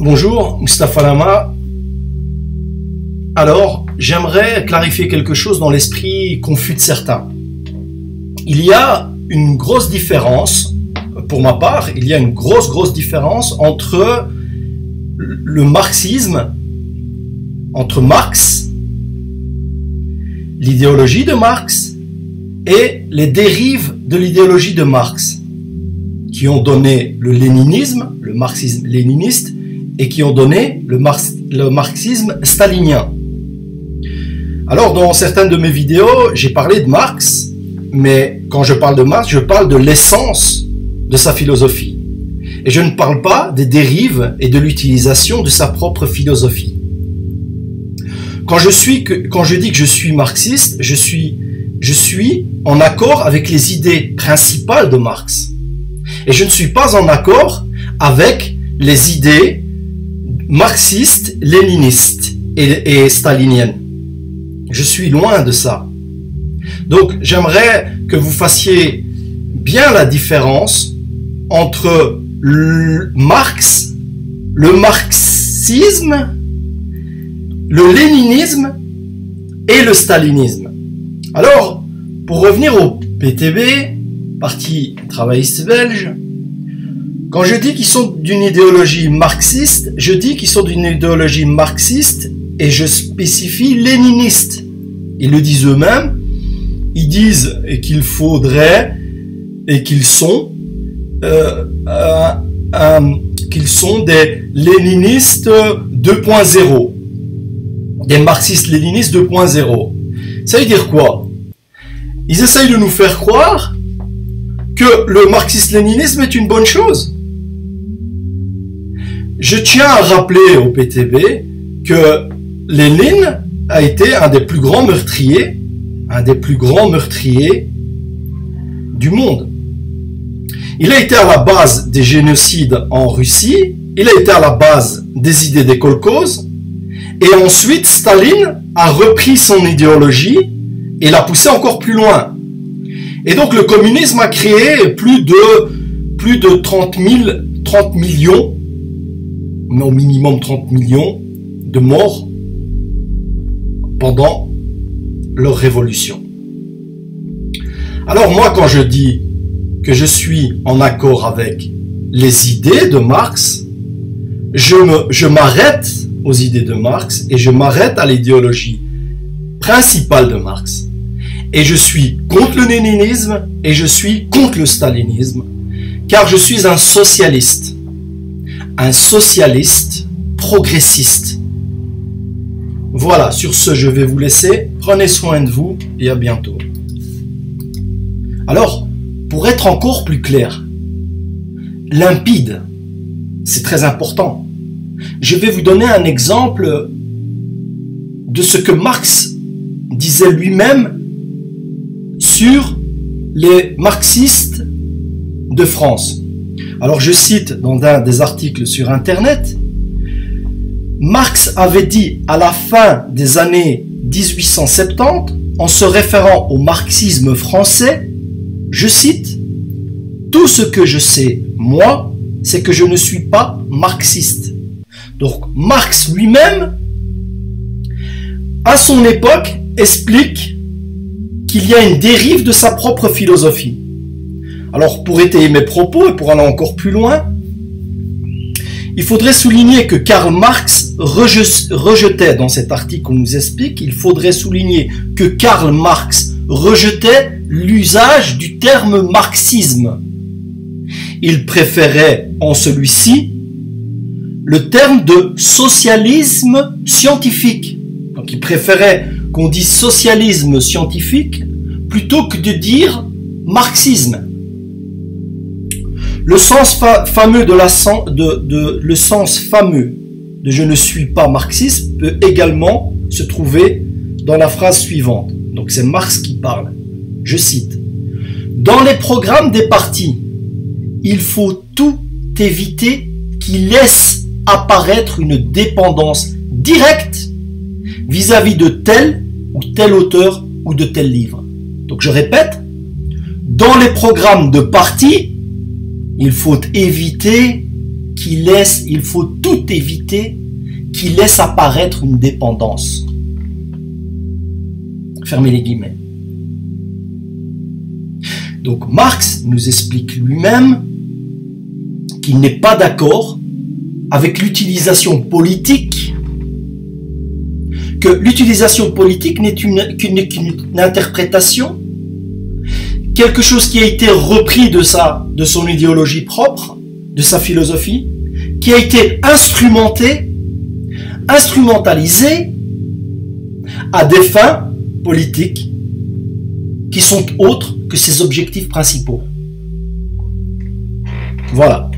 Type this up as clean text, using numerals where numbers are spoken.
Bonjour, Mustapha Lama. Alors, j'aimerais clarifier quelque chose dans l'esprit confus de certains. Il y a une grosse différence, pour ma part, il y a une grosse différence entre le marxisme, entre Marx, l'idéologie de Marx et les dérives de l'idéologie de Marx, qui ont donné le léninisme, le marxisme léniniste, et qui ont donné le marxisme stalinien. Alors, dans certaines de mes vidéos, j'ai parlé de Marx, mais quand je parle de Marx, je parle de l'essence de sa philosophie. Et je ne parle pas des dérives et de l'utilisation de sa propre philosophie. Quand je dis que je suis marxiste, je suis en accord avec les idées principales de Marx. Et je ne suis pas en accord avec les idées marxistes, léninistes et staliniennes. Je suis loin de ça. Donc, j'aimerais que vous fassiez bien la différence entre Marx, le marxisme, le léninisme et le stalinisme. Alors, pour revenir au PTB, Parti travailliste belge, quand je dis qu'ils sont d'une idéologie marxiste, je dis qu'ils sont d'une idéologie marxiste et je spécifie léniniste. Ils le disent eux-mêmes, ils disent qu'il faudrait et qu'ils sont des léninistes 2.0, des marxistes-léninistes 2.0. Ça veut dire quoi? Ils essayent de nous faire croire que le marxisme-léninisme est une bonne chose. Je tiens à rappeler au PTB que Lénine a été un des plus grands meurtriers du monde. Il a été à la base des génocides en Russie, il a été à la base des idées des kolkhozes, et ensuite Staline a repris son idéologie et l'a poussée encore plus loin. Et donc le communisme a créé plus de 30 millions, mais au minimum 30 millions de morts pendant leur révolution. Alors moi, quand je dis que je suis en accord avec les idées de Marx, je m'arrête aux idées de Marx et je m'arrête à l'idéologie principale de Marx. Et je suis contre le léninisme et je suis contre le stalinisme, car je suis un socialiste progressiste. Voilà, sur ce, je vais vous laisser. Prenez soin de vous et à bientôt. Alors, pour être encore plus clair, limpide, c'est très important. Je vais vous donner un exemple de ce que Marx disait lui-même sur les marxistes de France. Alors je cite dans un des articles sur Internet, Marx avait dit à la fin des années 1870, en se référant au marxisme français, je cite, « Tout ce que je sais, moi, c'est que je ne suis pas marxiste. » Donc Marx lui-même, à son époque, explique qu'il y a une dérive de sa propre philosophie. Alors, pour étayer mes propos et pour aller encore plus loin, il faudrait souligner que Karl Marx rejetait, dans cet article qu'on nous explique, il faudrait souligner que Karl Marx rejetait l'usage du terme marxisme. Il préférait en celui-ci le terme de socialisme scientifique. Donc il préférait qu'on dise socialisme scientifique plutôt que de dire marxisme. Le sens fameux de je ne suis pas marxiste peut également se trouver dans la phrase suivante. Donc c'est Marx qui parle. Je cite. Dans les programmes des partis, il faut tout éviter qui laisse apparaître une dépendance directe vis-à-vis de tel ou tel auteur ou de tel livre. Donc je répète, dans les programmes de parti, il faut éviter il faut tout éviter, qui laisse apparaître une dépendance. Fermez les guillemets. Donc Marx nous explique lui-même qu'il n'est pas d'accord avec l'utilisation politique, que l'utilisation politique n'est qu'une interprétation, quelque chose qui a été repris de son idéologie propre, de sa philosophie, qui a été instrumentalisé à des fins politiques qui sont autres que ses objectifs principaux. Voilà.